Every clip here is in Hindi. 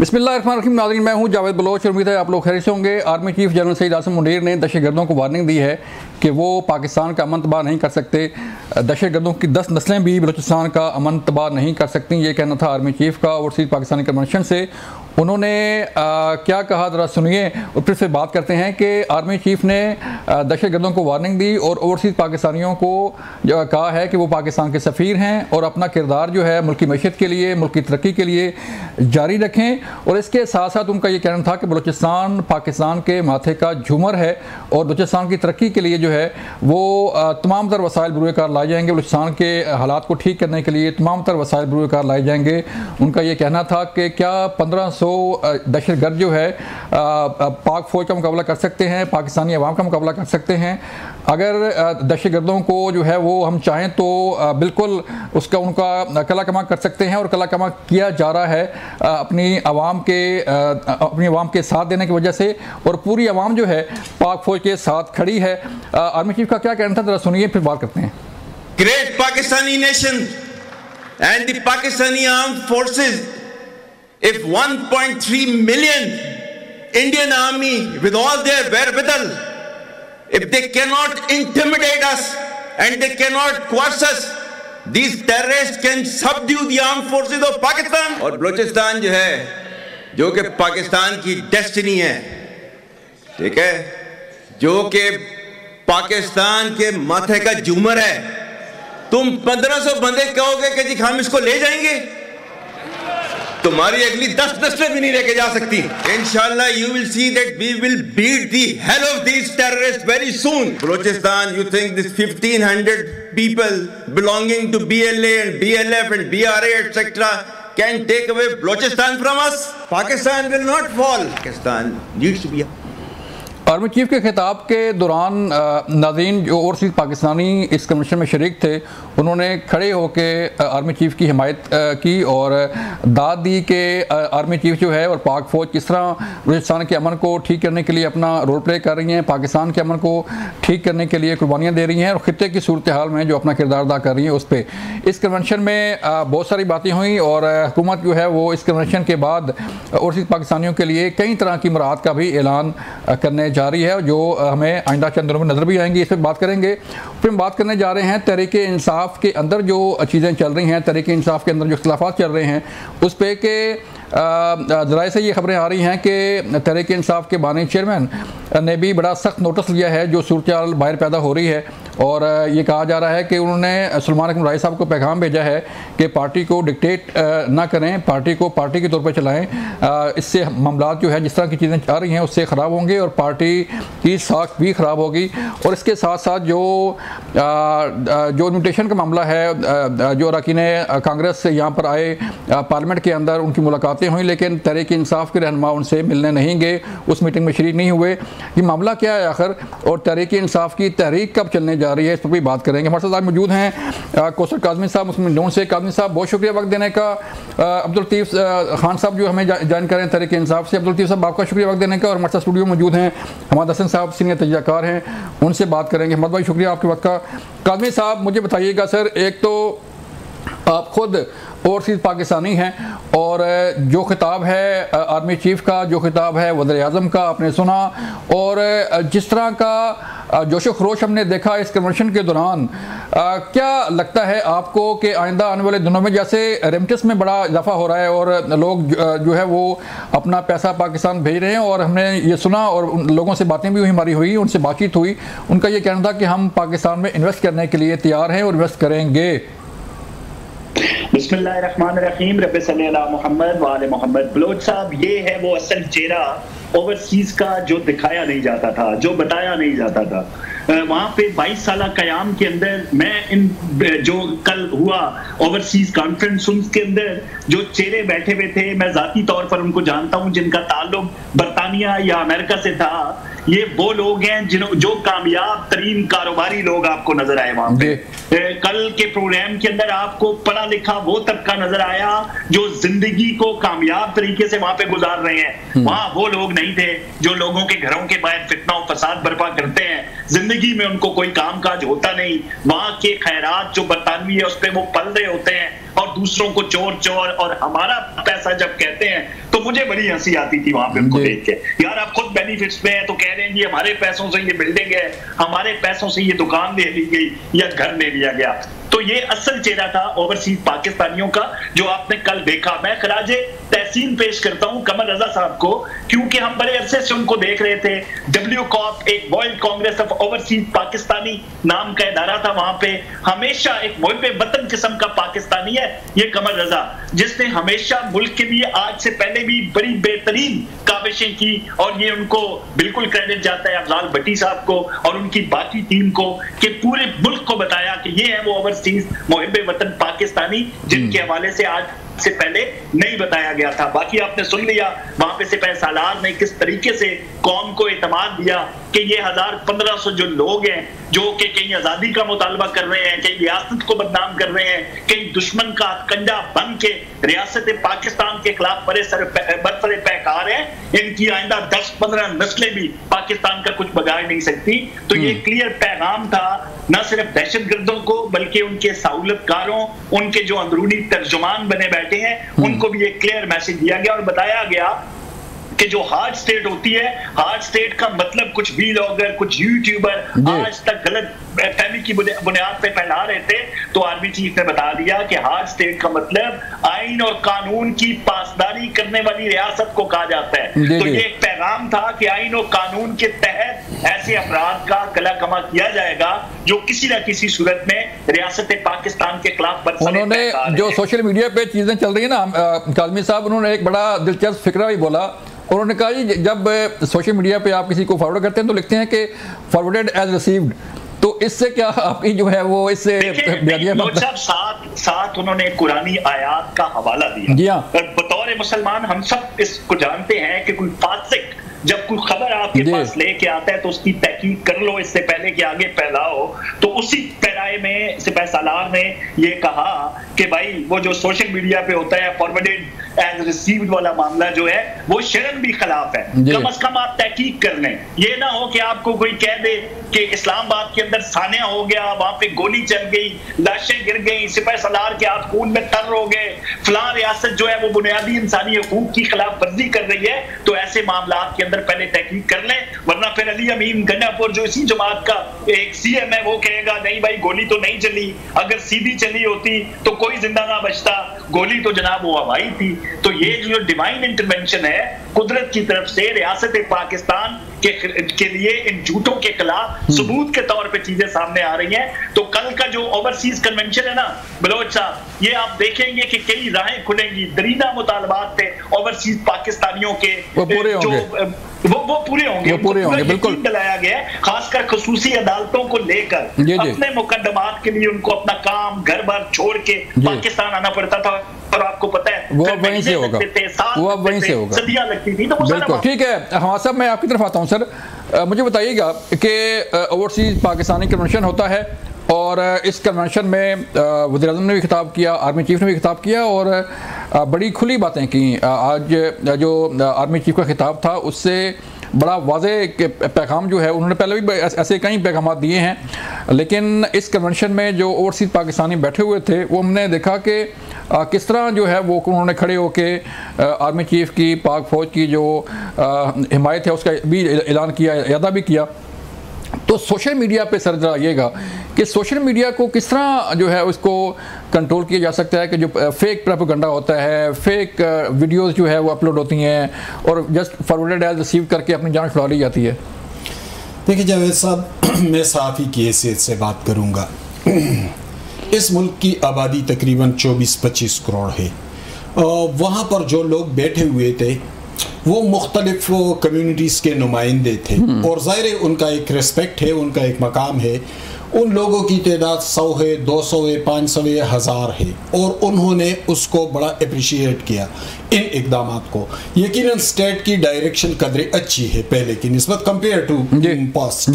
बिस्मिल्लाहिर्रहमानिर्रहीम। नाज़रीन, मैं हूं जावेद बलोच। उम्मीद है आप लोग खैरियत से होंगे। Army chief general Syed Asim Munir ने दहशतगर्दों को वार्निंग दी है कि वो पाकिस्तान का अमन तबाह नहीं कर सकते। दहशतगर्दों की 10 नस्लें भी बलूचिस्तान का अमन तबाह नहीं कर सकती, ये कहना था आर्मी चीफ का ओवरसीज़ पाकिस्तानी कन्वेंशन से। उन्होंने क्या कहा ज़रा सुनिए और फिर से बात करते हैं कि आर्मी चीफ ने दहशतगर्दों को वार्निंग दी और ओवरसीज़ पाकिस्तानियों को कहा है कि वो पाकिस्तान के सफ़ीर हैं और अपना किरदार जो है मुल्की मईशत के लिए, मुल्क की तरक्की के लिए जारी रखें। और इसके साथ साथ उनका ये कहना था कि बलूचिस्तान पाकिस्तान के माथे का झूमर है और बलूचिस्तान की तरक्की के लिए जो है वो तमाम तर वसाइल बुरुकार लाए जाएंगे। बलूचिस्तान के हालात को ठीक करने के लिए तमाम तर वसाइल बुरुकार लाए जाएंगे। उनका ये कहना था कि क्या 1500 दहशतगर्द जो है पाक फौज का मुकाबला कर सकते हैं, पाकिस्तानी अवाम का मुकाबला कर सकते हैं। अगर दहशतगर्दों को जो है वो हम चाहें तो बिल्कुल उसका उनका कला कमा कर सकते हैं और कला कमा किया जा रहा है अपनी आवाम के साथ देने की वजह से, और पूरी आवाम जो है पाक फौज के साथ खड़ी है। आर्मी चीफ का क्या कहना था, जरा सुनिए फिर बात करते हैं। Great Pakistani nation and the Pakistani armed forces, if 1.3 million Indian army with all their wherewithal, if they cannot intimidate us and they cannot coerce us, these terrorists can subdue the armed forces of Pakistan. और बलूचिस्तान जो है, जो कि पाकिस्तान की डेस्टिनी है, ठीक है, जो कि पाकिस्तान के माथे का झूमर है, तुम 1500 बंदे कहोगे कि जी हम इसको ले जाएंगे, तुम्हारी अगली 10 नस्लें भी नहीं लेके जा सकती। इंशाल्लाह you will see that we will beat the hell of these terrorists very soon. Balochistan, you think this 1500 people belonging to BLA and BLF and BRA etc. can take away Balochistan from us? Pakistan will not fall. Pakistan needs to be. Army chief के खिताब के दौरान नाज़रीन जो ओवरसीज़ पाकिस्तानी इस कन्वेंशन में शरीक थे, उन्होंने खड़े होकर आर्मी चीफ की हिमायत की और दाद दी कि आर्मी चीफ जो है और पाक फ़ौज किस तरह बलूचिस्तान के अमन को ठीक करने के लिए अपना रोल प्ले कर रही हैं, पाकिस्तान के अमन को ठीक करने के लिए कुर्बानियाँ दे रही हैं और ख़ित्ते की सूरत हाल में जो अपना किरदार अदा कर रही हैं उस पर। इस कन्वेंशन में बहुत सारी बातें हुई और हुकूमत जो है वो इस कन्वेंशन के बाद ओवरसीज़ पाकिस्तानियों के लिए कई तरह की मराहत का भी ऐलान करने जा रही है, जो हमें आइंदा चंद दिनों में नज़र भी आएंगी। इस पर बात करेंगे। फिर हम बात करने जा रहे हैं तहरीक इंसाफ के अंदर जो चीज़ें चल रही हैं, तहरीक इंसाफ के अंदर जो इख्तिलाफ़ात चल रहे हैं उस पर के ज़राए से ये खबरें आ रही हैं कि तहरीक इंसाफ के बानी चेयरमैन ने भी बड़ा सख्त नोटिस लिया है जो सूरत हाल बाहर पैदा हो रही है, और ये कहा जा रहा है कि उन्होंने सलमान अकरम राय साहब को पैगाम भेजा है कि पार्टी को डिक्टेट ना करें, पार्टी को पार्टी के तौर पर चलाएं। इससे मामला जो है जिस तरह की चीज़ें आ रही हैं उससे ख़राब होंगे और पार्टी की साख भी ख़राब होगी। और इसके साथ साथ जो इन्विटेशन का मामला है, जो अरकान कांग्रेस से यहाँ पर आए पार्लियामेंट के अंदर उनकी मुलाकातें हुई लेकिन तहरीक इंसाफ के रहनुमा उनसे मिलने नहीं गए, उस मीटिंग में शरीक नहीं हुए। ये मामला क्या है आखिर और तहरीक इंसाफ की तहरीक कब चलने जा रही है, इस पर भी बात करेंगे। हमारे साथ आज मौजूद हैं कौसर काज़मी साहब मुस्लिम नून से। काज़मी साहब बहुत शुक्रिया वक्त देने का। अब्दुल लतीफ़ खान साहब जो हमें ज्वाइन करें तहरीक इंसाफ से। अब्दुल लतीफ़ साहब आपका शुक्रिया वक्त देने का। और हमारे साथ स्टूडियो मौजूद हैं हमाद हसन साहब, सीनियर तजज़ियाकार हैं, उनसे बात करेंगे। हमाद भाई शुक्रिया आपके वक्त का। काज़मी साहब मुझे बताइएगा सर, एक तो आप खुद ओवरसीज़ पाकिस्तानी हैं और जो खिताब है आर्मी चीफ का, जो खिताब है वज़ीर-ए-आज़म का आपने सुना, और जिस तरह का जोश व खरोश हमने देखा इस कन्वेंशन के दौरान, क्या लगता है आपको कि आइंदा आने वाले दिनों में जैसे रेमिटेंस में बड़ा इजाफा हो रहा है और लोग जो है वो अपना पैसा पाकिस्तान भेज रहे हैं, और हमने ये सुना और उन लोगों से बातें भी हमारी हुई, उनसे बातचीत हुई, उनका ये कहना था कि हम पाकिस्तान में इन्वेस्ट करने के लिए तैयार हैं और इन्वेस्ट करेंगे। बिस्मिल्लाहिर्रहमानिर्रहीम, रब्बि सल्ली अला मुहम्मद व आले मुहम्मद। बलोच साहब, ये है वो असल चेहरा ओवरसीज का जो दिखाया नहीं जाता था, जो बताया नहीं जाता था। वहाँ पे 22 साल कयाम के अंदर मैं इन जो कल हुआ ओवरसीज कॉन्फ्रेंस के अंदर जो चेहरे बैठे हुए थे, मैं जाती तौर पर उनको जानता हूँ जिनका ताल्लुक बरतानिया या अमेरिका से था। ये वो लोग हैं जो कामयाब तरीन कारोबारी लोग आपको नजर आए वहां पे। कल के प्रोग्राम के अंदर आपको पढ़ा लिखा वो तबका नजर आया जो जिंदगी को कामयाब तरीके से वहां पे गुजार रहे हैं। वहां वो लोग नहीं थे जो लोगों के घरों के बाहर फितना और फसाद बर्पा करते हैं, जिंदगी में उनको कोई काम काज होता नहीं। वहां के खैरात जो बरतानवी है उस पर वो पल रहे होते हैं और दूसरों को चोर चोर और हमारा पैसा जब कहते हैं तो मुझे बड़ी हंसी आती थी वहां पे उनको देख के। यार आप खुद बेनिफिट्स में हैं तो कह रहे हैं जी हमारे पैसों से ये बिल्डिंग है, हमारे पैसों से ये दुकान ले ली गई या घर ले लिया गया। तो ये असल चेहरा था ओवरसीज पाकिस्तानियों का जो आपने कल देखा। मैं खराजे तहसीन पेश करता हूं कमर रजा साहब को, क्योंकि हम बड़े अरसे से उनको देख रहे थे। डब्ल्यू कॉप एक world Congress of overseas Pakistani नाम का इदारा था, वहां पे हमेशा एक मुहिब वतन किस्म का पाकिस्तानी है ये कमर रजा, जिसने हमेशा मुल्क के लिए आज से पहले भी बड़ी बेहतरीन काविशें की और ये उनको बिल्कुल क्रेडिट जाता है अफजाल भट्टी साहब को और उनकी बाकी टीम को कि पूरे मुल्क को बताया कि ये है वो ओवरसीज मुहिब वतन पाकिस्तानी जिनके हवाले से आज से पहले नहीं बताया गया था। बाकी आपने सुन लिया वहां पे सिपाही सालार ने किस तरीके से कौम को एतमाद दिया कि ये 1500 जो लोग हैं जो कि कहीं आजादी का मुतालबा कर रहे हैं, कहीं रियासत को बदनाम कर रहे हैं, कहीं दुश्मन का कंडा बन के रियासत पाकिस्तान के खिलाफ बरसरे पैकार हैं, इनकी आइंदा 10-15 नस्लें भी पाकिस्तान का कुछ बगाड़ नहीं सकती। तो ये क्लियर पैगाम था न सिर्फ दहशतगर्दों को बल्कि उनके सहूलतकारों, उनके जो अंदरूनी तर्जुमान बने बैठे हैं उनको भी एक क्लियर मैसेज दिया गया और बताया गया कि जो हार्ड स्टेट होती है, हार्ड स्टेट का मतलब कुछ भी लोग कुछ यूट्यूबर आज तक गलत फहमी की बुनियाद पे फैला रहे थे, तो आर्मी चीफ ने बता दिया कि हार्ड स्टेट का मतलब आइन और कानून की पासदारी करने वाली रियासत को कहा जाता है। तो ये एक पैगाम था कि आइन और कानून के तहत ऐसे अपराध का गला कमा किया जाएगा जो किसी न किसी सूरत में रियासत पाकिस्तान के खिलाफ उन्होंने जो सोशल मीडिया पे चीजें चल रही है ना, काजमी साहब उन्होंने एक बड़ा दिलचस्प फिक्रा भी बोला। उन्होंने कहा जी जब सोशल मीडिया पे आप किसी को फॉरवर्ड करते हैं तो लिखते हैं कि फॉरवर्डेड एज रिसीव्ड, तो इससे क्या आपकी जो है वो इससे साथ उन्होंने कुरानी आयात का हवाला दिया। जी हाँ, बतौर मुसलमान हम सब इसको जानते हैं कि कोई फासिक जब कोई खबर आपके पास लेके आता है तो उसकी तहकीक कर लो इससे पहले कि आगे फैलाओ। तो उसी पैराए में सिपाही सालार ने ये कहा कि भाई वो जो सोशल मीडिया पे होता है फॉरवर्डेड एज रिसीव्ड वाला मामला जो है वो शरन भी खिलाफ है। कम से कम आप तहकीक कर लें, ये ना हो कि आपको कोई कह दे कि इस्लामाबाद के अंदर सानिया हो गया, वहां पे गोली चल गई, लाशें गिर गई, सिपाही सालार के हाथ खून में तर हो गए, फलां रियासत जो है वो बुनियादी इंसानी हकूक की खिलाफ वर्जी कर रही है। तो ऐसे मामला के अंदर पहले तहकीक कर लें, वरना फिर अली अमीन गंडापुर जो इसी जमात का एक सीएम है वो कहेगा नहीं भाई गोली तो नहीं चली, अगर सीधी चली होती तो कोई जिंदा ना बचता, गोली तो जनाब वो हवाई थी। तो ये जो डिवाइन इंटरवेंशन है कुदरत की तरफ से रियासत पाकिस्तान के लिए इन झूठों के खिलाफ सबूत के तौर पे चीजें सामने आ रही हैं। तो कल का जो ओवरसीज कन्वेंशन है ना बलोच साहब, ये आप देखेंगे कि कई राहें खुलेंगी, दरीना मुतालबात थे ओवरसीज पाकिस्तानियों के वो पूरे होंगे बिल्कुल दिलाया गया है, खासकर खसूसी अदालतों को लेकर अपने मुकदमात के लिए उनको अपना काम घर बार छोड़ के पाकिस्तान आना पड़ता था और आपको पता है वो वहीं से होगा, वो वहीं से होगा, सदियां लगती थी। तो बिल्कुल ठीक है। हमारा साहब मैं आपकी तरफ आता हूँ सर, मुझे बताइएगा कि ओवरसीज पाकिस्तानी कन्वेंशन होता है और इस कन्वेंशन में वज़ीर-ए-आज़म ने भी खिताब किया, आर्मी चीफ ने भी खिताब किया और बड़ी खुली बातें की। आज जो आर्मी चीफ का खिताब था उससे बड़ा वाज़े पैगाम जो है, उन्होंने पहले भी ऐसे कई पैगाम दिए हैं, लेकिन इस कन्वेंशन में जो ओवरसीज पाकिस्तानी बैठे हुए थे वो हमने देखा कि किस तरह जो है वो उन्होंने खड़े होके आर्मी चीफ की, पाक फ़ौज की जो हिमायत है उसका भी ऐलान किया, अदा भी किया। तो सोशल मीडिया पे सर जरा आइएगा कि सोशल मीडिया को किस तरह जो है उसको कंट्रोल किया जा सकता है कि जो फेक प्रोपेगेंडा होता है, फेक वीडियोस जो है वो अपलोड होती हैं और जस्ट फॉरवर्डेड एज रिसीव करके अपनी जान छुड़ा ली जाती है। देखिए जावेद साहब, मैं सहाफ़ी की हैसियत से बात करूँगा। इस मुल्क की आबादी तकरीबन 24-25 करोड़ है। वहाँ पर जो लोग बैठे हुए थे वो मुख्तलिफ कम्युनिटीज़ के नुमाइंदे थे और ज़ाहिर उनका एक रिस्पेक्ट है, उनका एक मकाम है उन लोगों की तादाद 100 है, 200 है, 500 है, 1000 है, और उन्होंने उसको बड़ा अप्रिशिएट किया इन इकदामात को। यकीनन स्टेट की डायरेक्शन कदरे अच्छी है पहले की निस्बत कंपेयर टू पास्ट,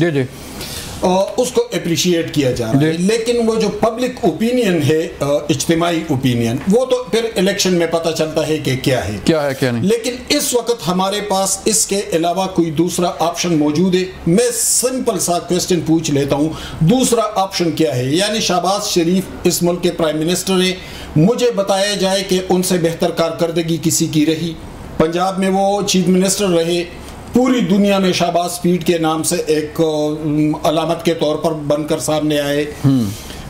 उसको अप्रिशिएट किया जा रहा है। लेकिन वो जो पब्लिक ओपिनियन है, इज्तिमाई ओपिनियन, वो तो फिर इलेक्शन में पता चलता है कि क्या है क्या नहीं। लेकिन इस वक्त हमारे पास इसके अलावा कोई दूसरा ऑप्शन मौजूद है? मैं सिंपल सा क्वेश्चन पूछ लेता हूँ, दूसरा ऑप्शन क्या है? यानी शहबाज शरीफ इस मुल्क के प्राइम मिनिस्टर है, मुझे बताया जाए कि उनसे बेहतर कारकर्दगी किसी की रही? पंजाब में वो चीफ मिनिस्टर रहे, पूरी दुनिया में शहबाज स्पीड के नाम से एक अलामत के तौर पर बनकर सामने आए।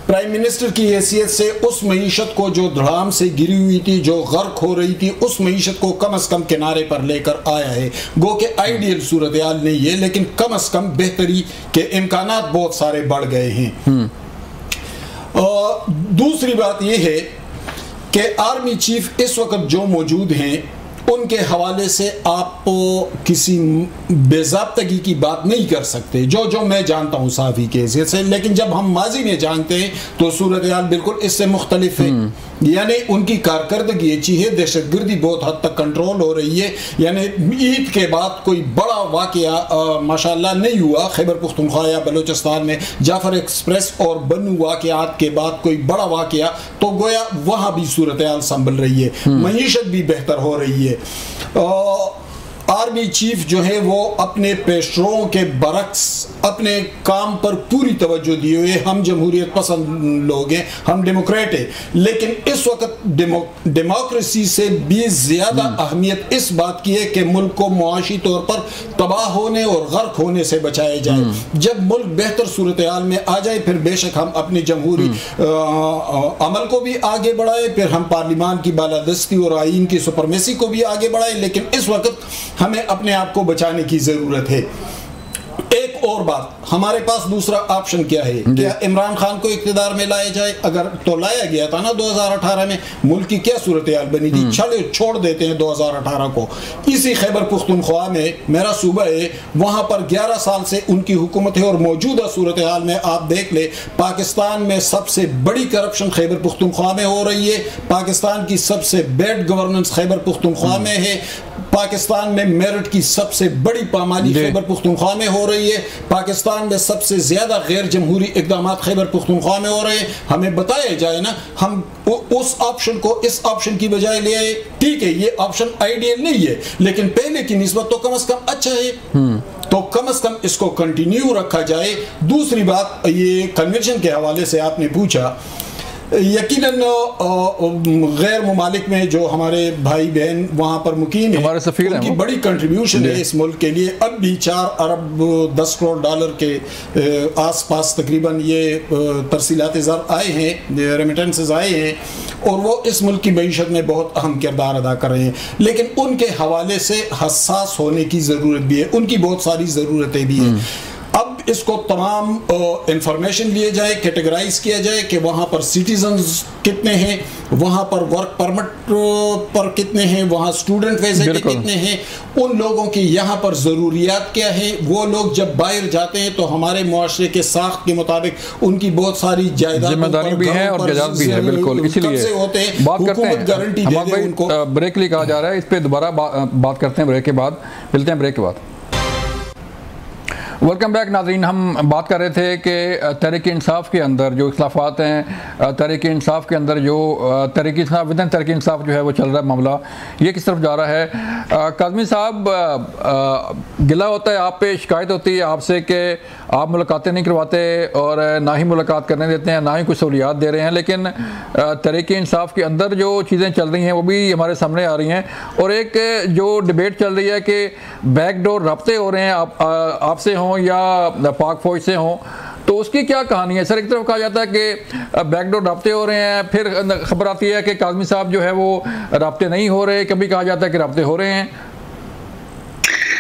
प्राइम मिनिस्टर की हैसियत से उस मईशत को जो धड़ाम से गिरी हुई थी, जो गर्क हो रही थी, उस मईशत को कम अज कम किनारे पर लेकर आया है। गो के आइडियल सूरत हाल नहीं है, लेकिन कम अज कम बेहतरी के इम्कानात बहुत सारे बढ़ गए हैं। दूसरी बात यह है कि आर्मी चीफ इस वक्त जो मौजूद हैं, उनके हवाले से आप किसी बेज़ाब्तगी की बात नहीं कर सकते, जो मैं जानता हूँ साफ़ी के हैसियत से। लेकिन जब हम माजी में जानते हैं तो सूरत हाल बिल्कुल इससे मुख्तलिफ है। यानी उनकी कारकर्दगी अच्छी है, दहशतगर्दी बहुत हद तक कंट्रोल हो रही है। यानी ईद के बाद कोई बड़ा वाक़या माशाअल्लाह नहीं हुआ खैबर पुख्तनख्वा या बलूचिस्तान में। जाफर एक्सप्रेस और बनू वाक़यात के बाद कोई बड़ा वाक़या, तो गोया वहाँ भी सूरत हाल संभल रही है, मईशत भी बेहतर हो रही है। आर्मी चीफ जो है वो अपने पेशरों के बरक्स अपने काम पर पूरी तवज्जो दिए हुए। हम जमहूरियत पसंद लोग हैं, हम डेमोक्रेट हैं, लेकिन इस वक्त डेमोक्रेसी से भी ज़्यादा अहमियत इस बात की है कि मुल्क को मुआशी तौर पर तबाह होने और गर्क होने से बचाया जाए। जब मुल्क बेहतर सूरत हाल में आ जाए, फिर बेशक हम अपनी जमहूरी अमल को भी आगे बढ़ाए, फिर हम पार्लिमान की बालादस्ती और आइन की सुपरमेसी को भी आगे बढ़ाए। लेकिन इस वक्त हमें अपने आप को बचाने की जरूरत है। एक और बात, हमारे पास दूसरा ऑप्शन क्या है? क्या इमरान खान को इक़्तिदार में लाया जाए? अगर तो लाया गया था ना 2018 में, मुल्क की क्या सूरत हाल बनी थी? चलो छोड़ देते हैं 2018 को। इसी खैबर पुख्तनख्वा में मेरा सूबा है, वहाँ पर 11 साल से उनकी हुकूमत है, और मौजूदा सूरत हाल में आप देख ले, पाकिस्तान में सबसे बड़ी करप्शन खैबर पुख्तनख्वा में हो रही है, पाकिस्तान की सबसे बैड गवर्नेंस खैबर पुख्तनख्वा में है, पाकिस्तान में मेरिट की सबसे बड़ी पामाली खैबर पुख्तनख्वा में हो रही है, पाकिस्तान में सबसे ज्यादा गैर जमहूरी इकदाम खैबर पुख्तनख्वा में हो रहे हैं। हमें बताया जाए ना, हम उस ऑप्शन को इस ऑप्शन की बजाय ले आए। ठीक है, ये ऑप्शन आइडियल नहीं है, लेकिन पहले की निस्बत तो कम से कम अच्छा है, तो कम से कम इसको कंटिन्यू रखा जाए। दूसरी बात, ये कन्वेंशन के हवाले से आपने पूछा, यकीनन गैर ममालिक में जो हमारे भाई बहन वहाँ पर मुकीम है, हमारे सफीर उनकी बड़ी कंट्रीब्यूशन है इस मुल्क के लिए। अब भी 4 अरब 10 करोड़ डॉलर के आसपास तकरीबन ये तरसीलात ज़र आए हैं, रेमिटेंसेस आए हैं, और वो इस मुल्क की मईशत में बहुत अहम किरदार अदा कर रहे हैं। लेकिन उनके हवाले से हसास होने की ज़रूरत भी है, उनकी बहुत सारी ज़रूरतें भी हैं। अब इसको तमाम इंफॉर्मेशन लिए जाए, कैटेगराइज किया जाए कि वहाँ पर सिटीजन्स कितने हैं, वहाँ पर वर्क परमिट पर कितने हैं, वहाँ स्टूडेंट वीज़े के कितने हैं, उन लोगों की यहाँ पर ज़रूरियात क्या है। वो लोग जब बाहर जाते हैं तो हमारे मुआशरे के साख्त के मुताबिक उनकी बहुत सारी जिम्मेदारी भी है और जायदाद भी है। बिल्कुल, इसीलिए होते हैं, बात करते हैं, गारंटी दे दे उनको। ब्रेक लिए कहा जा रहा है, इस पर दोबारा बात करते हैं ब्रेक के बाद। मिलते हैं ब्रेक के बाद। वेलकम बैक नाज़रीन। हम बात कर रहे थे कि तहरीक इंसाफ के अंदर जो इख्लाफात हैं, तहरीक इंसाफ के अंदर जो तहरीक इंसाफ विदन तहरीक इंसाफ जो है वो चल रहा है मामला, ये किस तरफ जा रहा है। काज़मी साहब, गिला होता है आप पे, शिकायत होती है आपसे कि आप मुलाकातें नहीं करवाते और ना ही मुलाकात करने देते हैं, ना ही कुछ सहूलियात दे रहे हैं। लेकिन तहरीक इंसाफ के अंदर जो चीज़ें चल रही हैं वो भी हमारे सामने आ रही हैं, और एक जो डिबेट चल रही है कि बैकडोर रब्ते हो रहे हैं आपसे हों या पाक फौज से हों, तो उसकी क्या कहानी है? सर, एक तरफ कहा जाता है कि बैकडोर रब्ते हो रहे हैं, फिर खबर आती है कि काज़मी साहब जो है वो रब्ते नहीं हो रहे, कभी कहा जाता है कि रब्ते हो रहे हैं।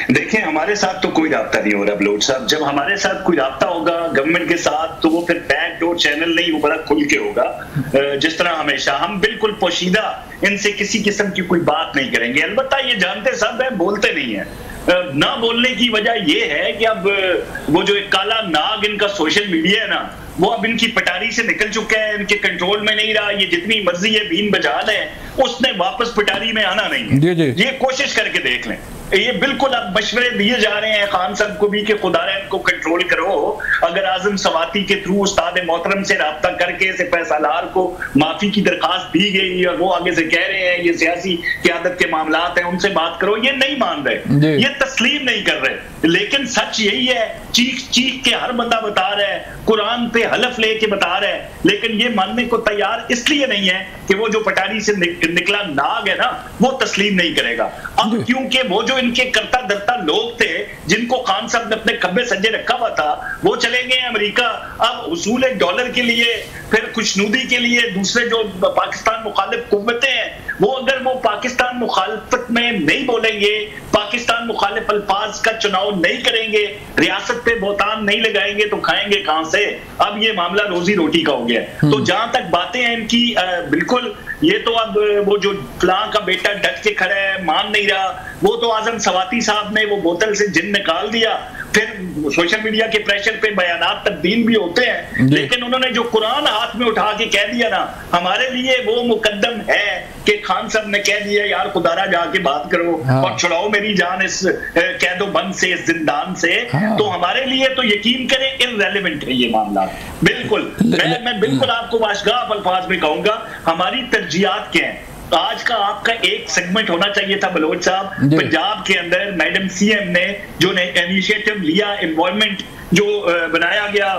देखिए, हमारे साथ तो कोई राब्ता नहीं हो रहा बलोच साहब। जब हमारे साथ कोई राब्ता होगा गवर्नमेंट के साथ, तो वो फिर बैकडोर चैनल नहीं, वो बड़ा खुल के होगा। जिस तरह हमेशा हम बिल्कुल पोशीदा इनसे किसी किस्म की कोई बात नहीं करेंगे। अलबत्ता ये जानते सब है, बोलते नहीं है। ना बोलने की वजह यह है कि अब वो जो एक काला नाग इनका सोशल मीडिया है ना, वो अब इनकी पटारी से निकल चुका है, इनके कंट्रोल में नहीं रहा। ये जितनी मर्जी है बीन बजा ले, उसने वापस पटारी में आना नहीं है। ये कोशिश करके देख लें। ये बिल्कुल अब मशवरे दिए जा रहे हैं खान साहब को भी कि खुदारा इनको कंट्रोल करो। अगर आजम सवाती के थ्रू उस्ताद मोहतरम से राब्ता करके सिपह सालार को माफी की दरखास्त दी गई और वो आगे से कह रहे हैं ये सियासी क़यादत के मामलात हैं, उनसे बात करो, ये नहीं मान रहे, ये तस्लीम नहीं कर रहे। लेकिन सच यही है, चीख चीख के हर बंदा बता रहा है, कुरान पे हलफ लेके बता रहा है, लेकिन ये मानने को तैयार इसलिए नहीं है कि वो जो पटारी से निकला नाग है ना, वो तस्लीम नहीं करेगा। अब क्योंकि वो जो इनके करता धरता लोग थे जिनको खान साहब ने अपने खब्बे सज्जे रखा हुआ था, वो चले गए अमेरिका। अब उसूल डॉलर के लिए, फिर खुशनुदी के लिए दूसरे जो पाकिस्तान मुखालिफ कुव्वतें हैं, वो अगर वो पाकिस्तान मुखालिफत में नहीं बोलेंगे, पाकिस्तान मुखालिफ अल्फाज का चुनाव नहीं करेंगे, रियासत पे बोतान नहीं लगाएंगे, तो खाएंगे कहां से? अब ये मामला रोजी रोटी का हो गया। तो जहां तक बातें हैं इनकी, बिल्कुल ये तो अब वो जो फलां का बेटा डट के खड़ा है, मान नहीं रहा, वो तो आजम सवाती साहब ने वो बोतल से जिन निकाल दिया। फिर सोशल मीडिया के प्रेशर पे बयानात तब्दील भी होते हैं, लेकिन उन्होंने जो कुरान हाथ में उठा के कह दिया ना, हमारे लिए वो मुकद्दम है कि खान साहब ने कह दिया यार खुदारा जाके बात करो और छुड़ाओ मेरी जान इस कैदो बंद से, इस जिंदान से। तो हमारे लिए तो यकीन करें इररेलेवेंट है ये मामला, बिल्कुल। मैं बिल्कुल आपको वाशगाफ अल्फाज में कहूंगा हमारी तरजीहात क्या है। आज का आपका एक सेगमेंट होना चाहिए था बलोच साहब, पंजाब के अंदर मैडम सीएम ने जो इनिशिएटिव लिया, एनवायरमेंट जो बनाया गया,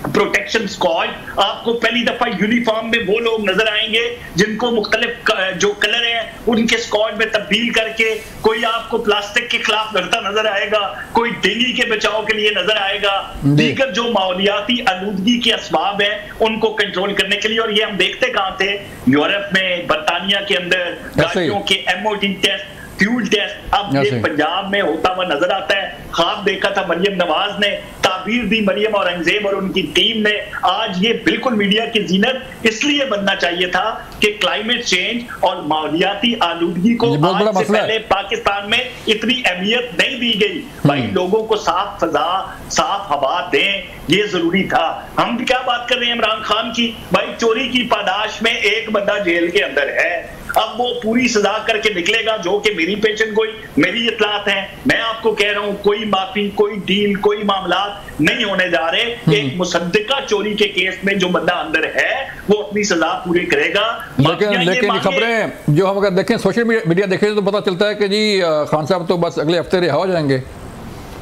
प्रोटेक्शन स्क्वाड, आपको पहली दफा यूनिफॉर्म में वो लोग नजर आएंगे जिनको मुख्तलिफ जो कलर है उनके स्क्वाड में तब्दील करके, कोई आपको प्लास्टिक के खिलाफ लड़ता नजर आएगा, कोई डेंगू के बचाव के लिए नजर आएगा, दीगर जो माहौलियाती आलूदगी के असबाब है उनको कंट्रोल करने के लिए। और ये हम देखते कहां थे, यूरोप में, बरतानिया के अंदर गाड़ियों के MOT टेस्ट, फ्यूल टेस्ट, अब ये पंजाब में होता हुआ नजर आता है। ख्वाब देखा था मरियम नवाज ने, ताबीर दी मरियम औरंगजेब और उनकी टीम ने। आज ये बिल्कुल मीडिया की जीनत इसलिए बनना चाहिए था कि क्लाइमेट चेंज और माहौलियाती आलूदगी को आज से पहले पाकिस्तान में इतनी अहमियत नहीं दी गई। भाई लोगों को साफ फजा, साफ हवा दें, ये जरूरी था। हम क्या बात कर रहे हैं इमरान खान की, भाई चोरी की पादाश में एक बंदा जेल के अंदर है, अब वो पूरी सजा करके निकलेगा, जो कि मेरी पेशन गोई, मेरी इतलात है। मैं आपको कह रहा हूं कोई माफी, कोई डील, कोई मामला नहीं होने जा रहे। एक मुसद्दिका चोरी के केस में जो बंदा अंदर है वो अपनी सजा पूरी करेगा। लेकिन खबरें जो हम अगर देखें, सोशल मीडिया देखें तो पता चलता है कि जी खान साहब तो बस अगले हफ्ते रिहा हो जाएंगे।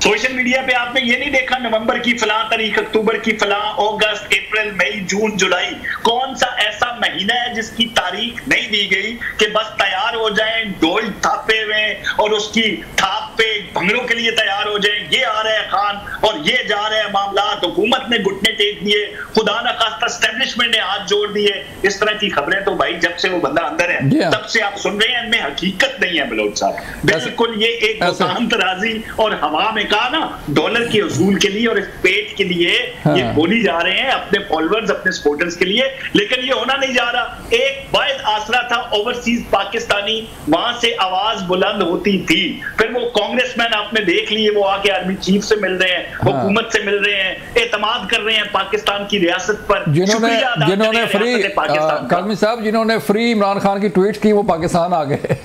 सोशल मीडिया पे आपने ये नहीं देखा नवंबर की फलां तारीख, अक्टूबर की फलां, अगस्त, अप्रैल, मई, जून, जुलाई, कौन सा ऐसा महीना है जिसकी तारीख नहीं दी गई कि बस तैयार हो जाएं, ढोल थापे हुए और उसकी थाप पे भंगड़ों के लिए तैयार हो जाएं, ये आ रहे हैं खान और ये जा रहे हैं मामला, हुकूमत ने घुटने टेक दिए, खुदा न खास्ता एस्टेब्लिशमेंट ने हाथ जोड़ दिए। इस तरह की खबरें तो भाई जब से वो बंदा अंदर है तब से आप सुन रहे हैं, इनमें हकीकत नहीं है बलोच साहब। बिल्कुल ये एक मुताहनतराजी और हवा में कहा ना, डॉलर के उसूल के लिए और इस पेट के लिए ये बोली जा रहे हैं अपने फॉलोअर्स, अपने सपोर्टर्स के लिए, लेकिन ये होना नहीं जा रहा। एक वाहिद आसरा था ओवरसीज पाकिस्तानी, वहां से आवाज बुलंद होती थी। फिर वो कांग्रेसमैन आपने देख लिए, वो आके आर्मी चीफ से मिल रहे हैं, हुकूमत से मिल रहे हैं, एतमाद कर रहे हैं पाकिस्तान की रियासत पर, जिन्होंने फ्री काज़मी साहब जिन्होंने फ्री इमरान खान की ट्वीट की वो पाकिस्तान आ गए,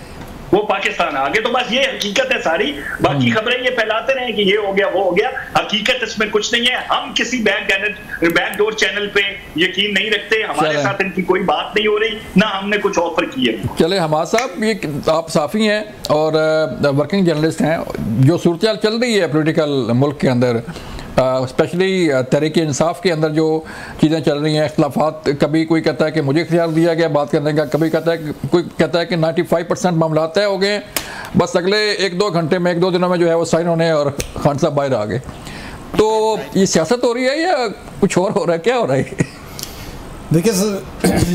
वो पाकिस्तान आगे। तो बस ये हकीकत है सारी, बाकी खबरें ये फैलाते रहे कि ये हो गया वो हो गया, हकीकत इसमें कुछ नहीं है। हम किसी बैकडोर चैनल पे यकीन नहीं रखते, हमारे साथ इनकी कोई बात नहीं हो रही, ना हमने कुछ ऑफर की है। चले हमाद साहब, ये आप साफ़ी हैं और वर्किंग जर्नलिस्ट हैं, जो सूरत चल रही है पोलिटिकल मुल्क के अंदर, स्पेशली तहरीक इंसाफ के अंदर जो चीज़ें चल रही हैं, इख्तलाफात, कभी कोई कहता है कि मुझे इख्तियार दिया गया बात करने का, कभी कहता है कि कोई कहता है कि 95% मामला तय हो गए, बस अगले 1-2 घंटे में, 1-2 दिनों में जो है वो साइन होने और खान साहब बाहर आ गए। तो ये सियासत हो रही है या कुछ और हो रहा है, क्या हो रहा है? देखिए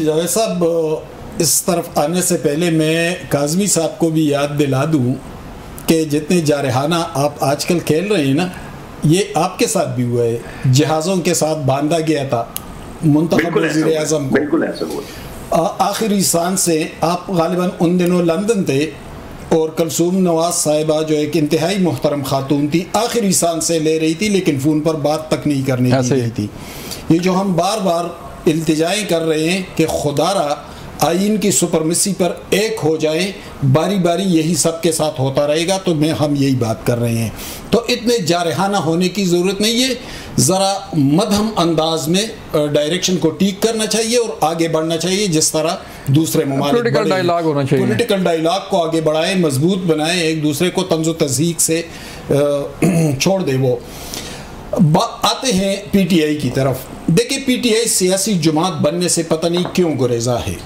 जावेद साहब, इस तरफ आने से पहले मैं काज़मी साहब को भी याद दिला दूँ कि जितने जारहाना आप आजकल खेल रहे हैं ना, ये आपके साथ भी हुआ है, जहाज़ों के साथ बांधा गया था मुंतखब वज़ीर आज़म को। आखिरी सांस से आप गालिबन उन दिनों लंदन थे और कलसूम नवाज साहिबा जो एक इंतहाई मोहतरम खातून थी, आखिरी सांस से ले रही थी लेकिन फ़ोन पर बात तक नहीं करने दी रही थी। ये जो हम बार बार इल्तिजाएं कर रहे हैं कि खुदारा आइन की सुपरमेसी पर एक हो जाए, बारी बारी यही सबके साथ होता रहेगा, तो हम यही बात कर रहे हैं। तो इतने जारहाना होने की ज़रूरत नहीं है, ज़रा मध्यम अंदाज में डायरेक्शन को ठीक करना चाहिए और आगे बढ़ना चाहिए, जिस तरह दूसरे ममालिक पॉलिटिकल डायलॉग होना चाहिए, पॉलिटिकल डायलॉग को आगे बढ़ाए, मजबूत बनाए, एक दूसरे को तंज़ो तज़हीक से छोड़ दे। वो आते हैं पीटीआई की तरफ। देखिए, पीटीआई सियासी जुमात बनने से पता नहीं क्यों गुरेजा है।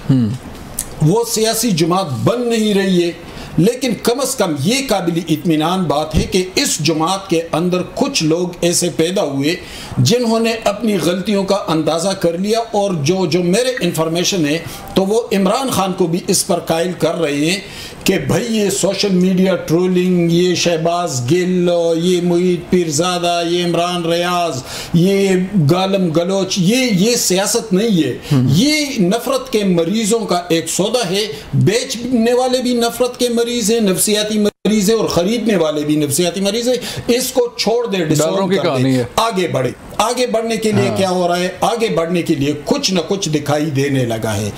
वो सियासी जुमात बन नहीं रही है, लेकिन कम से कम ये काबिल इत्मीनान बात है कि इस जुमात के अंदर कुछ लोग ऐसे पैदा हुए जिन्होंने अपनी गलतियों का अंदाज़ा कर लिया, और जो मेरे इंफॉर्मेशन है तो वो इमरान खान को भी इस पर कायल कर रहे हैं कि भाई ये सोशल मीडिया ट्रोलिंग, ये शहबाज गिल, ये मुईद पीरजादा, ये इमरान रियाज, ये गालम गलोच, ये सियासत नहीं है, ये नफरत के मरीजों का एक सौदा है। बेचने वाले भी नफरत के मरीज हैं, नफसियाती मरीज है, और खरीदने वाले भी नफसियाती मरीज है। इसको छोड़ दे, डिसऑन कर दे, आगे बढ़े। आगे बढ़ने के लिए क्या हो रहा है? आगे बढ़ने के लिए कुछ न कुछ दिखाई देने लगा है।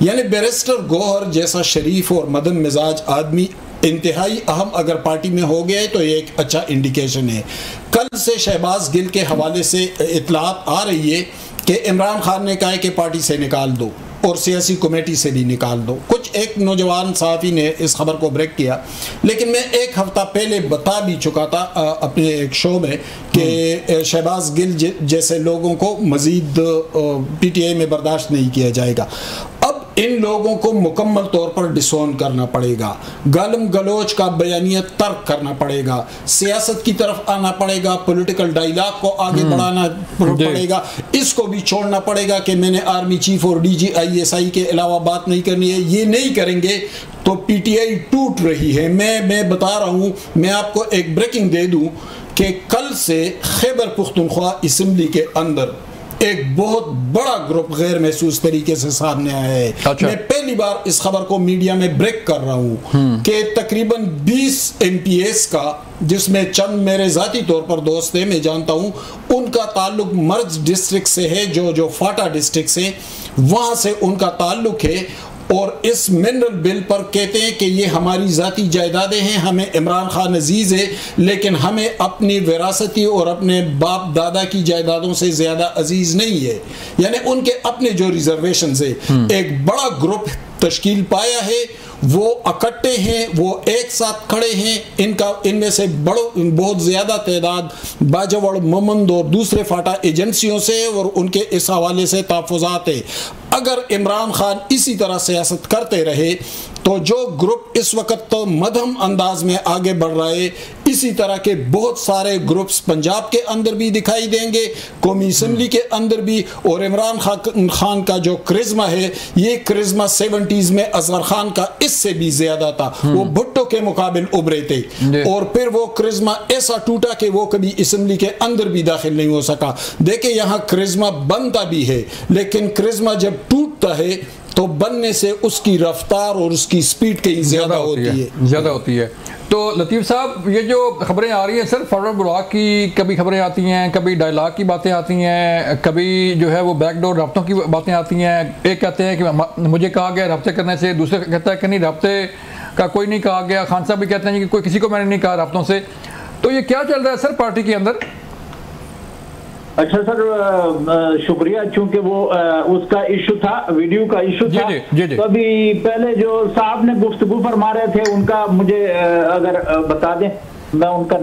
यानी बैरिस्टर गौहर जैसा शरीफ और मदन मिजाज आदमी इंतहाई अहम अगर पार्टी में हो गया है तो ये एक अच्छा इंडिकेशन है। कल से शहबाज गिल के हवाले से इत्तलात आ रही है कि इमरान खान ने कहा है कि पार्टी से निकाल दो और सियासी कमेटी से भी निकाल दो। कुछ एक नौजवान सहाफ़ी ने इस खबर को ब्रेक किया, लेकिन मैं एक हफ्ता पहले बता भी चुका था अपने एक शो में कि शहबाज गिल जैसे लोगों को मज़ीद पीटीआई में बर्दाश्त नहीं किया जाएगा। अब इन लोगों को मुकम्मल तौर पर डिसोन करना पड़ेगा, गालम गलोच का बयानिया तर्क करना पड़ेगा, सियासत की तरफ आना पड़ेगा, पॉलिटिकल डायलॉग को आगे बढ़ाना पड़ेगा, इसको भी छोड़ना पड़ेगा कि मैंने आर्मी चीफ और DGISI के अलावा बात नहीं करनी है। ये नहीं करेंगे तो पीटीआई टूट रही है। मैं बता रहा हूँ, मैं आपको एक ब्रेकिंग दे दूँ कि कल से खैबर पुख्तनख्वा असेंबली के अंदर एक बहुत बड़ा ग्रुप गैर महसूस तरीके से सामने आया है। अच्छा। मैं पहली बार इस खबर को मीडिया में ब्रेक कर रहा हूँ कि तकरीबन 20 MPs का, जिसमें चंद मेरे जाती तौर पर दोस्त हैं, मैं जानता हूँ, उनका ताल्लुक मर्ज डिस्ट्रिक्ट से है, जो फाटा डिस्ट्रिक्ट से, वहाँ से उनका ताल्लुक है। और इस मिनरल बिल पर कहते हैं कि ये हमारी ज़ाती जायदादें हैं, हमें इमरान खान अजीज़ है, लेकिन हमें अपनी विरासती और अपने बाप दादा की जायदादों से ज़्यादा अजीज़ नहीं है। यानी उनके अपने जो रिजर्वेशन से एक बड़ा ग्रुप तश्कील पाया है, वो इकट्ठे हैं, वो एक साथ खड़े हैं। इनमें से बहुत ज़्यादा तादाद बाजवड़, ममंद और दूसरे फाटा एजेंसियों से और उनके इस हवाले से तहफ़्फ़ुज़ात है। अगर इमरान खान इसी तरह सियासत करते रहे तो जो ग्रुप इस वक्त तो मध्यम अंदाज में आगे बढ़ रहा है, इसी तरह के बहुत सारे ग्रुप्स पंजाब के अंदर भी दिखाई देंगे, कौमी असम्बली के अंदर भी। और इमरान खान का जो क्रिज्मा है, ये क्रिज्मा 70s में अजहर खान का इससे भी ज्यादा था। वो भुट्टो के मुकाबिल उभरे थे, और फिर वो क्रिज्मा ऐसा टूटा कि वो कभी असम्बली के अंदर भी दाखिल नहीं हो सका। देखिए, यहाँ क्रिज्मा बनता भी है, लेकिन क्रिज्मा जब टूटता है तो बनने से उसकी रफ्तार और उसकी स्पीड कहीं ज़्यादा होती है। तो लतीफ़ साहब, ये जो खबरें आ रही हैं सर फॉरवर्ड ब्लॉक की, कभी खबरें आती हैं, कभी डायलॉग की बातें आती हैं, कभी जो है वो बैकडोर रब्तों की बातें आती हैं। एक कहते हैं कि मुझे कहा गया रब्ते करने से, दूसरे कहता है कि नहीं, रब्ते का कोई नहीं कहा गया। खान साहब भी कहते हैं कि कोई किसी को मैंने नहीं कहा रब्तों से। तो ये क्या चल रहा है सर पार्टी के अंदर? अच्छा सर, शुक्रिया। चूंकि वो उसका इशू था, वीडियो का इशू था, तो अभी पहले जो साहब ने गुफ्तगू फरमा रहे थे उनका मुझे अगर बता दें, मैं उनका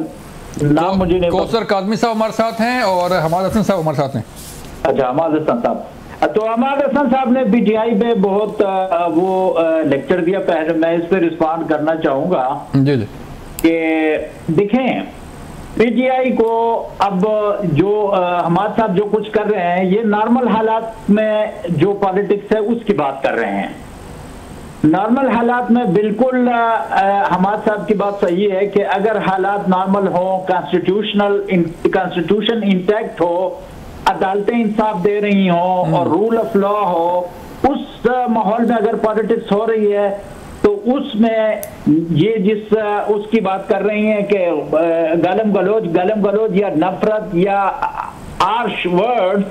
नाम मुझे नहीं। कौसर काज़मी साहब हमारे साथ हैं और हमाद हसन साहब हमारे साथ हैं। अच्छा, हमाद हसन साहब। तो हमाद हसन साहब ने पीटीआई पे बहुत वो लेक्चर दिया। पहले मैं इस पर रिस्पॉन्ड करना चाहूँगा कि देखें, पीटीआई को अब जो हमारे साथ जो कुछ कर रहे हैं, ये नॉर्मल हालात में जो पॉलिटिक्स है उसकी बात कर रहे हैं। नॉर्मल हालात में बिल्कुल हमारे साथ की बात सही है कि अगर हालात नॉर्मल हो, कॉन्स्टिट्यूशन इंटैक्ट हो, अदालतें इंसाफ दे रही हो और रूल ऑफ लॉ हो, उस माहौल में अगर पॉलिटिक्स हो रही है तो उसमें ये जिस उसकी बात कर रही हैं कि गालम गलोज या नफरत या आर्श वर्ड्स,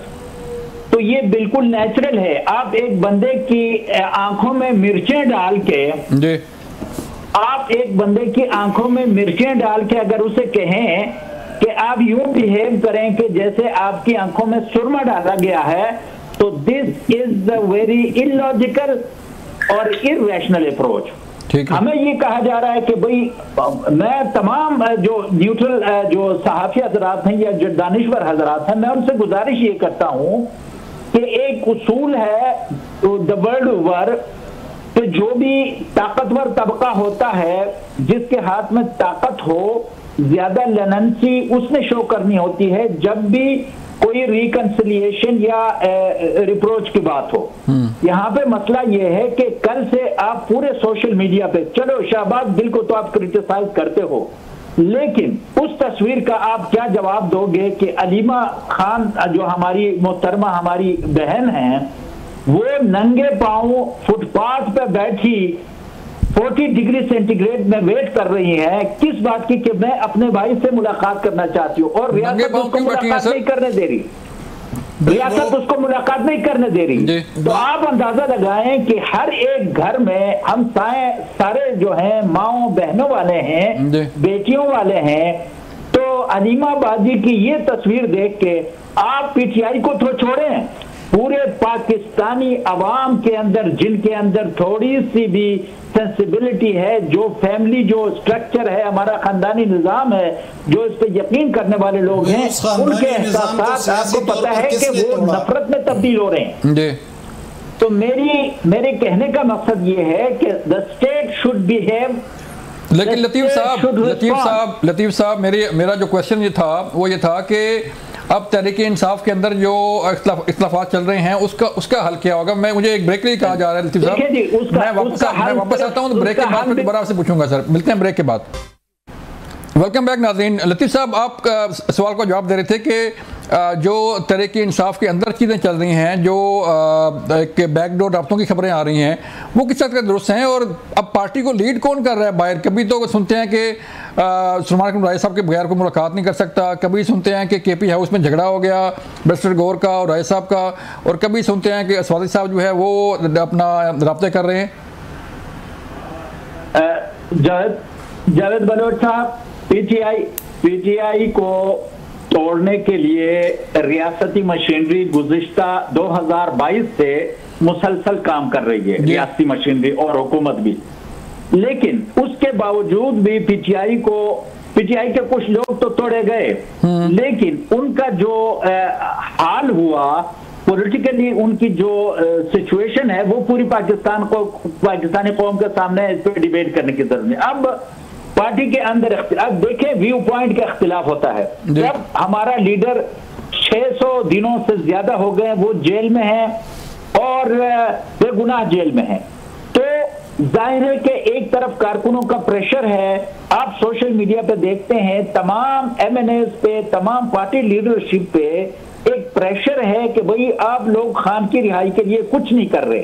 तो ये बिल्कुल नेचुरल है। आप एक बंदे की आंखों में मिर्चें डाल के आप एक बंदे की आंखों में मिर्चें डाल के अगर उसे कहें कि आप यूं बिहेव करें कि जैसे आपकी आंखों में सुरमा डाला गया है, तो this is a very illogical और इररेशनल अप्रोच। हमें ये कहा जा रहा है कि भाई मैं तमाम जो न्यूट्रल जो सहाफी हजरात हैं या जो दानिश्वर हजरात हैं, मैं उनसे गुजारिश ये करता हूं कि एक उसूल है द वर्ल्ड ओवर कि जो भी ताकतवर तबका होता है, जिसके हाथ में ताकत हो, ज्यादा लेनेंसी उसने शो करनी होती है जब भी कोई रिकंसिलिएशन या रिप्रोच की बात हो। यहाँ पे मसला ये है कि कल से आप पूरे सोशल मीडिया पे, चलो शाहबाज दिल को तो आप क्रिटिसाइज करते हो, लेकिन उस तस्वीर का आप क्या जवाब दोगे कि अलीमा खान जो हमारी मोहतरमा हमारी बहन है, वो नंगे पांव फुटपाथ पे बैठी 40 डिग्री सेंटीग्रेड में वेट कर रही है, किस बात की कि मैं अपने भाई से मुलाकात करना चाहती हूँ, और रियासत उसको मुलाकात नहीं करने दे रही, रियासत उसको मुलाकात नहीं करने दे रही। तो आप अंदाजा लगाएं कि हर एक घर में हम सारे जो हैं माओ बहनों वाले हैं, बेटियों वाले हैं, तो अलीमा बाजी की ये तस्वीर देख के आप पीटीआई को तो छोड़ें, पूरे पाकिस्तानी अवाम के अंदर जिनके अंदर थोड़ी सी भी सेंसिबिलिटी है, जो फैमिली जो स्ट्रक्चर है, हमारा खानदानी निजाम है, जो इस पे यकीन करने वाले लोग हैं, उनके एहसास आपको पता है कि वो नफरत में तब्दील हो रहे हैं। तो मेरे कहने का मकसद ये है कि द स्टेट शुड बिहेव। लेकिन लतीफ साहब मेरा जो क्वेश्चन ये था वो ये था कि अब तहरीक इंसाफ के अंदर जो इख्तिलाफात चल रहे हैं उसका हल क्या होगा? मुझे एक ब्रेक के लिए कहा जा रहा है लतीफ साहब, मैं वापस आता हूँ, ब्रेक के बाद फिर दोबारा आपसे पूछूंगा सर। मिलते हैं ब्रेक के बाद। वेलकम बैक नाज़रीन। लतीफ साहब, आप सवाल का जवाब दे रहे थे कि जो तहरीक इंसाफ के अंदर चीज़ें चल रही हैं, जो एक बैकडोर राब्तों की खबरें आ रही हैं, वो किस तरह दुरुस्त हैं, और अब पार्टी को लीड कौन कर रहा है बाहर? कभी तो सुनते हैं कि सलमान राय साहब के बगैर को मुलाकात नहीं कर सकता, कभी सुनते हैं कि केपी हाउस में झगड़ा हो गया बैरिस्टर गौर का और राय साहब का, और कभी सुनते हैं कि असवादी साहब जो है वो अपना राब्ते कर रहे हैं। जावेद बलोच साहब, पीटीआई को तोड़ने के लिए रियासती मशीनरी गुज़िश्ता 2022 से मुसलसल काम कर रही है, रियासती मशीनरी और हुकूमत भी, लेकिन उसके बावजूद भी पीटीआई के कुछ लोग तो तोड़े गए, लेकिन उनका जो हाल हुआ पॉलिटिकली, उनकी जो सिचुएशन है वो पूरी पाकिस्तानी कौम के सामने इस पर डिबेट करने की जरूरत नहीं। अब पार्टी के अंदर अब देखें व्यू पॉइंट का इख्तिलाफ होता है। जब हमारा लीडर 600 दिनों से ज्यादा हो गए वो जेल में है और बेगुनाह जेल में है, तो जाहिर है कि एक तरफ कारकुनों का प्रेशर है। आप सोशल मीडिया पे देखते हैं तमाम एमएनएस पे, तमाम पार्टी लीडरशिप पे एक प्रेशर है कि भाई आप लोग खान की रिहाई के लिए कुछ नहीं कर रहे।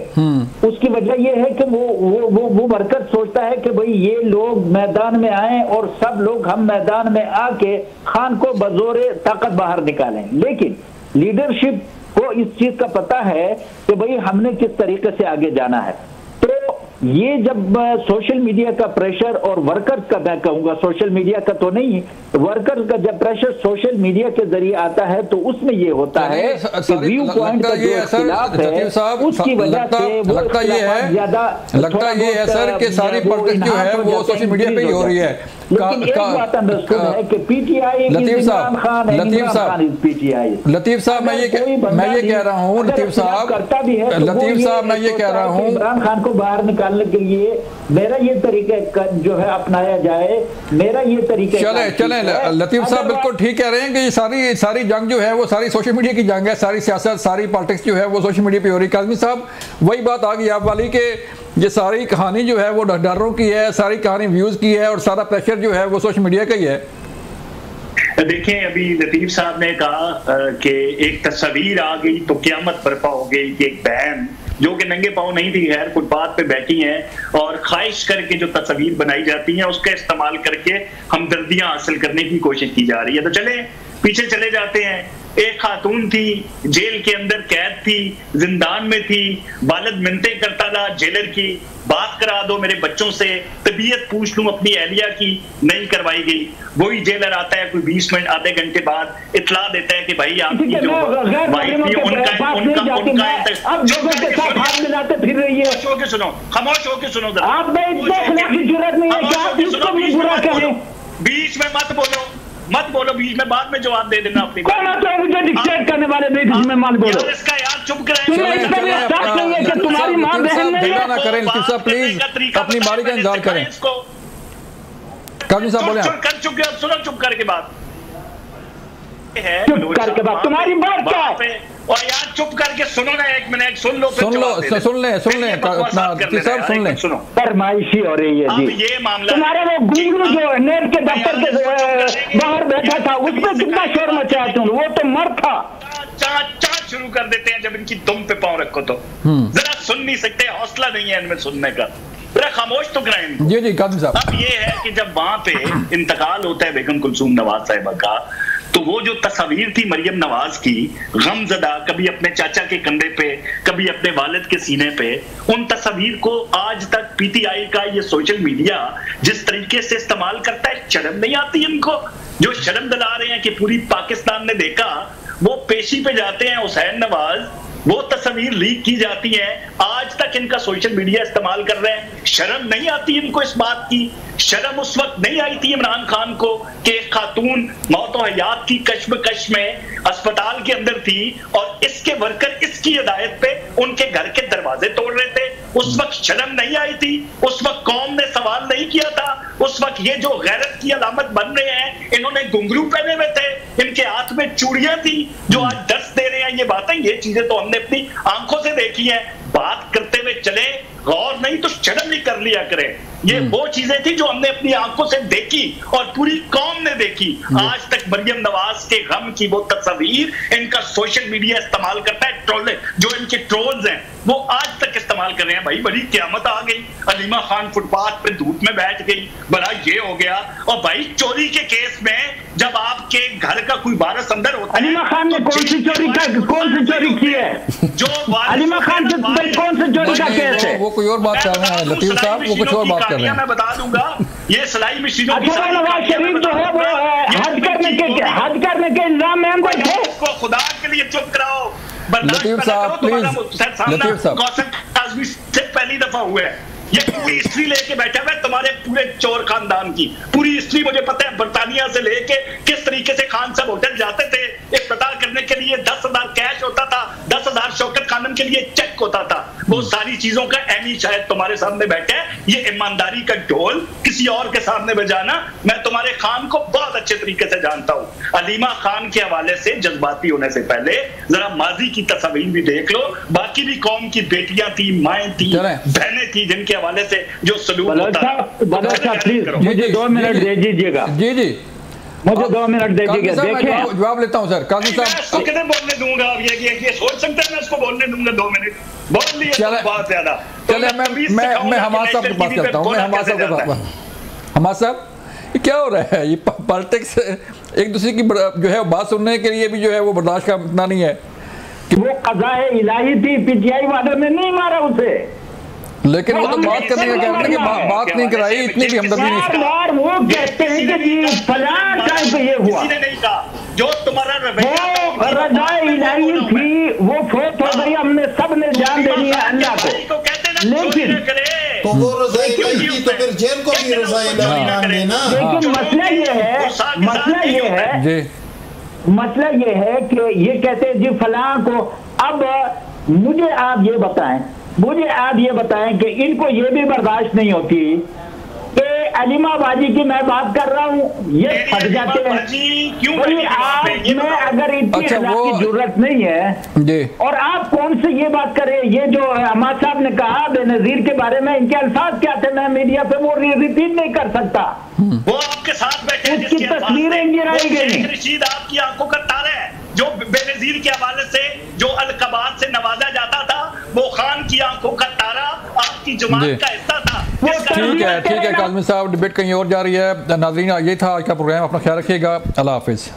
उसकी वजह यह है कि वो वर्कर सोचता है कि भाई ये लोग मैदान में आए और सब लोग हम मैदान में आके खान को बजोरे ताकत बाहर निकालें, लेकिन लीडरशिप को इस चीज का पता है कि भाई हमने किस तरीके से आगे जाना है। तो ये जब सोशल मीडिया का प्रेशर और वर्कर्स का, मैं कहूंगा सोशल मीडिया का तो नहीं, वर्कर्स का जब प्रेशर सोशल मीडिया के जरिए आता है तो उसमें ये होता है कि व्यू पॉइंट का जो इख्तिलाफ है उसकी वजह से वो लगता ये है सर कि सारी पॉलिटिक्स जो है वो सोशल मीडिया पे ही हो रही है। लेकिन एक बात अंडरस्टूड है कि पीटीआई लतीफ साहब मैं ये कह रहा हूँ लतीफ साहब मैं ये कह रहा हूँ इमरान खान को बाहर निकालने के लिए मेरा ये तरीका जो है अपनाया जाए, मेरा ये तरीका चले लतीफ साहब बिल्कुल ठीक कह रहे हैं कि ये सारी जंग जो है वो सारी सोशल मीडिया की जंग है, सारी सियासत सारी पॉलिटिक्स जो है वो सोशल मीडिया पे हो रही है। काज़मी साहब वही बात आ गई आप वाली कि ये सारी कहानी जो है वो डरों की है, सारी कहानी व्यूज की है और सारा प्रेशर जो है वो सोशल मीडिया का ही है। देखें, अभी लतीफ साहब ने कहा कि एक तस्वीर आ गई तो क़यामत बर्पा हो गई कि एक बहन जो कि नंगे पाँव नहीं थी, खैर फुटपाथ पे बैठी हैं और ख्वाहिश करके जो तस्वीर बनाई जाती हैं उसका इस्तेमाल करके हमदर्दियां हासिल करने की कोशिश की जा रही है। तो चले पीछे चले जाते हैं। एक खातून थी, जेल के अंदर कैद थी, जिंदान में थी, वालिद मिन्नतें करता था जेलर की, बात करा दो मेरे बच्चों से, तबीयत पूछ लूं अपनी एहलिया की, नहीं करवाई गई। वही जेलर आता है कोई 20 मिनट आधे घंटे बाद, इतला देता है कि भाई आपकी जो वाइफ थी खामोश होके सुनो जरा, बीच में मत बोलो, बीच में बाद में जवाब दे देना अपनी। मुझे डिक्टेट करने वाले बीच में मत बोलो। इसका यार चुप तुम्हारी माँ बहन ना करें प्लीज, अपनी बारी का इंतजार करें। काजी साहब बोले कर चुके हो, सुनो चुप करके बात चुप करके बात, तुम्हारी बात क्या है? और यार चुप करके सुनो ना, एक मिनट सुन लो, सुन ले सुनो। फरमाइशी हो रही है जी। ये मामला तुम्हारे वो गुरु जो नेट के दफ्तर के बाहर बैठा था, उसमें कितना शोर मचाया तुम, वो तो मर था। चाट शुरू कर देते हैं जब इनकी दुम पे पाँव रखो तो। जरा सुन नहीं सकते, हौसला नहीं है इनमें सुनने का, जरा खामोश तो कराएं। जी काजी साहब, अब ये है कि जब वहां पे इंतकाल होता है बेगम कुलसूम नवाज साहिबा का, तो वो जो तस्वीर थी मरियम नवाज की, गमजदा, कभी अपने चाचा के कंधे पे, कभी अपने वालिद के सीने पे, उन तस्वीर को आज तक पीटीआई का ये सोशल मीडिया जिस तरीके से इस्तेमाल करता है, शर्म नहीं आती इनको? जो शर्म दिला रहे हैं कि पूरी पाकिस्तान ने देखा, वो पेशी पे जाते हैं हुसैन नवाज, वो तस्वीर लीक की जाती है, आज तक इनका सोशल मीडिया इस्तेमाल कर रहे हैं। शर्म नहीं आती इनको इस बात की? शर्म उस वक्त नहीं आई थी इमरान खान को कि एक खातून मौत और हयात की कश्मकश में अस्पताल के अंदर थी और इसके वर्कर इसकी हिदायत पे उनके घर के दरवाजे तोड़ रहे थे? उस वक्त शर्म नहीं आई थी? उस वक्त कौम ने सवाल नहीं किया था? उस वक्त ये जो गैरत की अलामत बन रहे हैं, इन्होंने घुंघरू पहने हुए थे, इनके हाथ में चूड़ियां थी जो आज दर्द दे रहे हैं, ये बातें, ये चीजें तो हमने अपनी आंखों से देखी है। बात करते हुए चले, गौर नहीं तो शर्म भी कर लिया करें। ये वो चीजें थी जो हमने अपनी आंखों से देखी और पूरी कौम ने देखी। आज तक मरियम नवाज के गम की वो तस्वीर इनका सोशल मीडिया इस्तेमाल करता है, ट्रोल, जो इनके ट्रोल्स हैं वो आज तक इस्तेमाल कर रहे हैं। भाई बड़ी क़यामत आ गई, अलीमा खान फुटपाथ पे धूप में बैठ गई, बड़ा ये हो गया। और भाई चोरी के केस में जब आपके घर का कोई वारिस अंदर होता है, अलीमा खान ने कौन सी चोरी की है? जो अलीमा खान से कौन सी चोरी का केस है? वो कोई और बात कर रहे हैं लतीफ साहब, वो कुछ और बात कर रहे हैं। मैं बता दूंगा, ये सिलाई मशीनों की नवाज शरीफ जो है वो हज करने के इल्जाम में हम बैठे। इसको खुदा के लिए चुप कराओ, लतीफ साहब प्लीज, लतीफ साहब आजमी से पहली दफा हुआ है। ये पूरी हिस्ट्री लेके बैठा हुआ है तुम्हारे पूरे चोर खानदान की, पूरी हिस्ट्री मुझे पता है। बरतानिया से लेके किस तरीके से खान साहब होटल जाते थे, एक पता करने के लिए 10,000 कैश होता था, 10,000 शौकत खानम के लिए चेक होता था। वो सारी चीजों का एमी शायद तुम्हारे सामने बैठे है। ये ईमानदारी का ढोल किसी और के सामने बजाना, मैं तुम्हारे खान को बहुत अच्छे तरीके से जानता हूँ। अलीमा खान के हवाले से जज्बाती होने से पहले जरा माजी की तस्वीर भी देख लो। बाकी भी कौम की बेटियां थी, माएँ थी, बहनें थी, जिनके हवाले से जो सलूक होता है। प्लीज मुझे 2 मिनट दे दीजिएगा। जी मुझे 2 मिनट दे दीजिएगा। देखें जवाब लेता हूँ सर। काजी साहब इसको कितने बोलने दूंगा? अब ये सोच सकते हैं मैं इसको बोलने दूंगा 2 मिनट? बोल लिया बहुत ज्यादा। चले मैं हमारे साहब के पास चलता हूँ। मैं हमारे साहब के पास, हमारे साहब ये क्या हो रहा है? ये पॉलिटिक्स एक दूसरे की जो है बात सुनने के लिए भी जो है वो बर्दाश्त का इतना नहीं है कि वो कज़ाए इलाही थी, पीटीआई वालों ने नहीं मारा उसे, लेकिन वो तो बात करने का कहते हैं कि बात नहीं कराई, इतनी भी हमदर्दी नहीं। बार वो कहते हैं कि जी फलां टाइम पे ये हुआ, किसी ने नहीं कहा। जो तुम्हारा वो रज़ाए इलाही थी, वो फोत हो गई, हमने सब ने जान देनी है अल्लाह को। लेकिन तो वो रज़ाए इलाही थी तो फिर जेल को भी रज़ाए इलाही नाम देना। लेकिन मसला ये है कि ये कहते हैं जी फलां को। अब मुझे आप ये बताएं कि इनको ये भी बर्दाश्त नहीं होती कि अलीमा बाजी की मैं बात कर रहा हूँ, ये फट जाते हैं। आप में अगर इतनी की जरूरत नहीं है और आप कौन से ये बात करें? ये जो अहमद साहब ने कहा बेनजीर के बारे में, इनके अल्फाज क्या थे? मैं मीडिया पे वो रिपीट नहीं कर सकता। वो आपके साथ बैठे, उसकी तस्वीरें गिराई गई। रशीद आपकी आंखों का तारा है, जो बेनजीर के हवाले से जो अलकबात से नवाजा जाता था, वो खान की आंखों का तारा आपकी जमात का हिस्सा था। ठीक है काज़मी साहब, डिबेट कहीं और जा रही है। नाज़रीन, ये था आज का प्रोग्राम। अपना ख्याल रखिएगा। अल्लाह हाफिज़।